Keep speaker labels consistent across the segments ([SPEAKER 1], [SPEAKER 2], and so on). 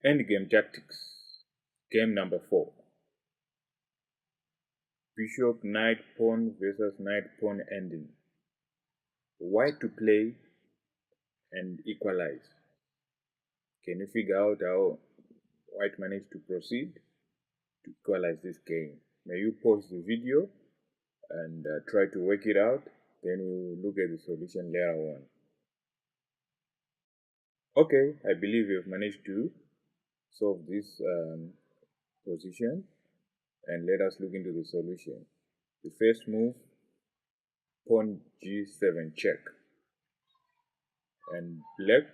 [SPEAKER 1] Endgame tactics. Game number 4. Bishop, knight, pawn versus knight, pawn ending. White to play and equalize. Can you figure out how white managed to proceed to equalize this game? May you pause the video and try to work it out. Then we'll look at the solution later on. Okay, I believe you've managed to solve this position, and let us look into the solution. The first move, pawn g7 check, and black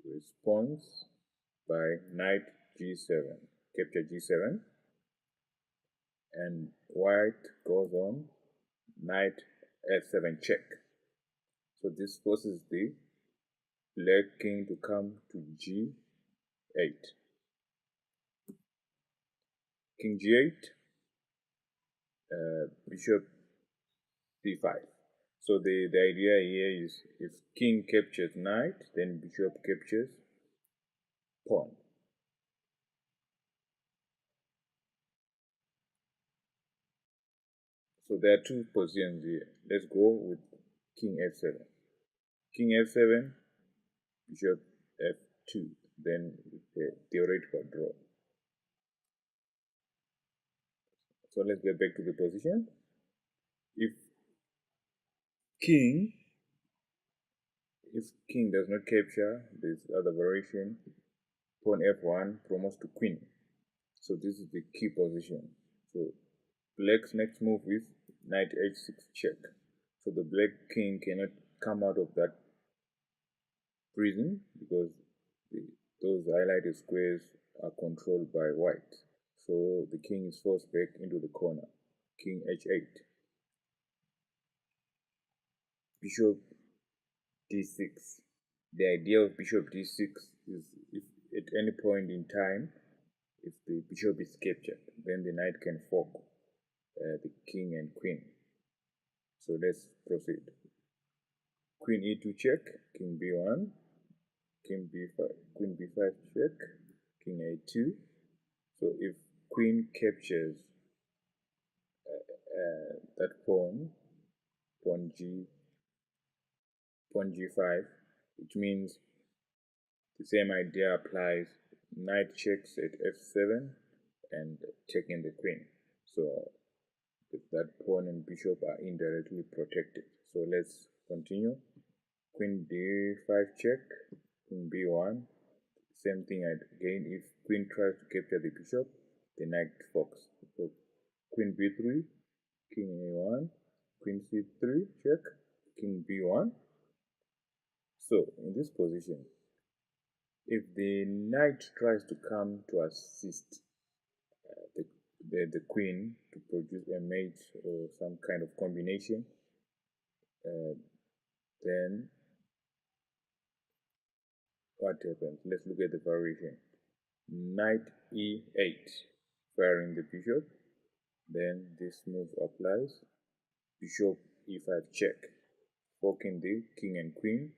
[SPEAKER 1] responds by knight g7, capture g7, and white goes on knight f7 check. So this forces the black king to come to g8. King g8, bishop c5. So the idea here is if king captures knight, then bishop captures pawn. So there are two positions here. Let's go with king f7. King f7, bishop f2, then the theoretical draw. So let's get back to the position. If king does not capture this other variation, pawn f1 promotes to queen. So this is the key position. So black's next move is knight h6 check. So the black king cannot come out of that prison because those highlighted squares are controlled by white. So the king is forced back into the corner. King h8. Bishop d6. The idea of bishop d6 is if at any point in time, if the bishop is captured, then the knight can fork the king and queen. So let's proceed. Queen e2 check, king b1, king b5, queen b5 check, king a2. So if queen captures that pawn g5, which means the same idea applies. Knight checks at f7 and taking the queen. So that pawn and bishop are indirectly protected. So let's continue. Queen d5 check, king b1. Same thing again. If queen tries to capture the bishop, the knight forks. So queen b3, king a1, queen c3 check, king b1. So in this position, if the knight tries to come to assist the queen to produce a mate or some kind of combination, then what happens? Let's look at the variation. Knight e8, firing the bishop. Then this move applies. Bishop e5 check, forking the king and queen.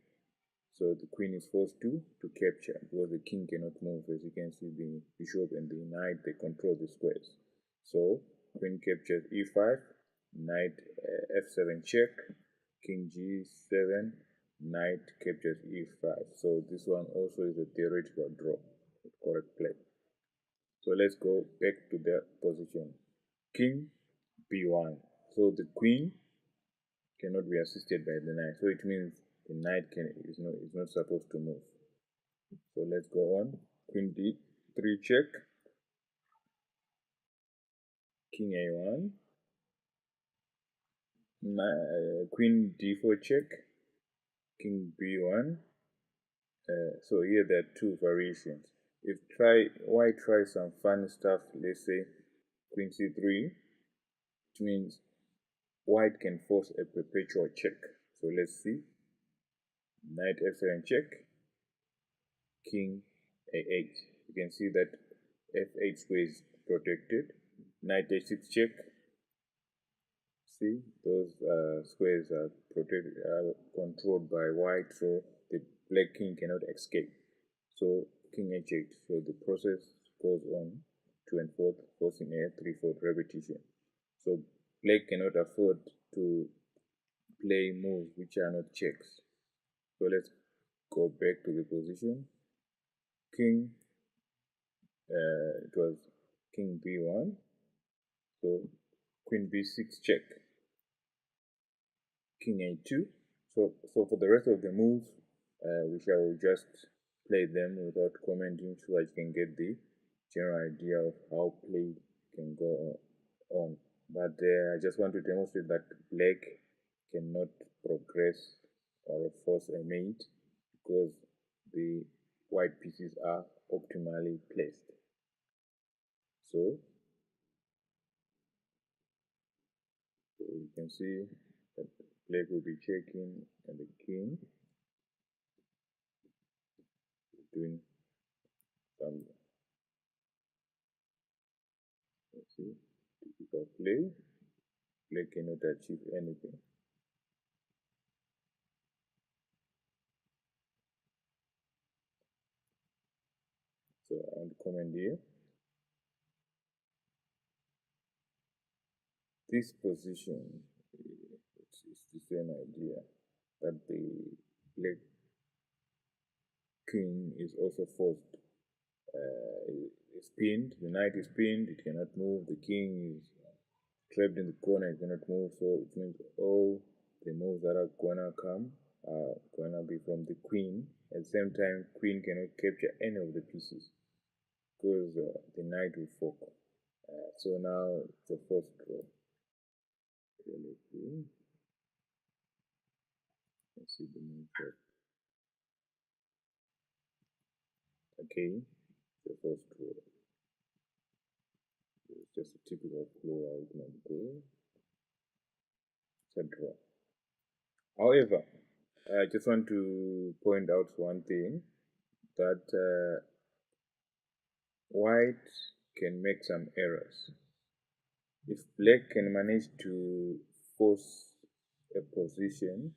[SPEAKER 1] So the queen is forced to capture because the king cannot move. As you can see, the bishop and the knight, they control the squares. So queen captures e5, knight f7 check, king g7, knight captures e5. So this one also is a theoretical draw with correct play. So let's go back to the position. King b1. So the queen cannot be assisted by the knight. So it means the knight is not supposed to move. So let's go on. Queen d3 check, king a1, queen d4 check, king b1. So here there are two variations. If white tries some fun stuff, let's say queen c3, which means white can force a perpetual check. So let's see. Knight f7 check, king a8. You can see that f8 square is protected. Knight h6 check. See, those squares are controlled by white, so the black king cannot escape. So king h8. So the process goes on to and forth, forcing a 3/4 repetition. So black cannot afford to play moves which are not checks. So let's go back to the position. King, it was king b1. So queen b6 check. King a2. So for the rest of the moves, we shall just play them without commenting so that you can get the general idea of how play can go on. But I just want to demonstrate that black cannot progress or force a mate because the white pieces are optimally placed. So you can see that black will be checking and the king doing some, let's see, typical play. Black cannot achieve anything. So I want to comment here. This position, it's the same idea that the black king is also forced. It's pinned, the knight is pinned, it cannot move, the king is trapped in the corner, it cannot move, so it means all the moves that are gonna come are gonna be from the queen. At the same time, queen cannot capture any of the pieces because the knight will fork. So now it's a forced draw. Let's see the move first. Okay, the first draw. It's just a typical flow out not go. It's a draw. However, I just want to point out one thing that white can make some errors. If black can manage to force a position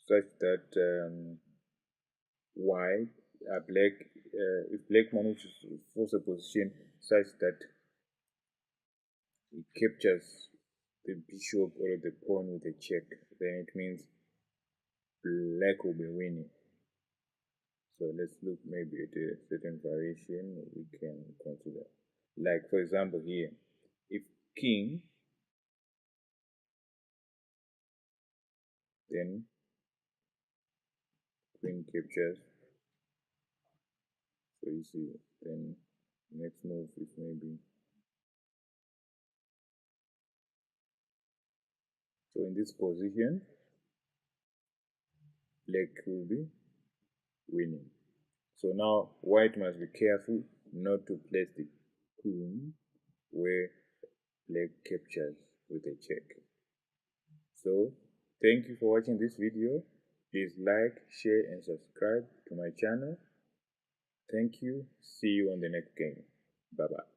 [SPEAKER 1] such that if black manages to force a position such that it captures the bishop or the pawn with a check, then it means black will be winning. So let's look maybe at a certain variation we can consider. Like for example here, if king, then queen captures. So you see, then next move is maybe. So in this position, black will be winning. So now white must be careful not to place the queen where black captures with a check. So thank you for watching this video. Please like, share and subscribe to my channel. Thank you. See you on the next game. Bye bye.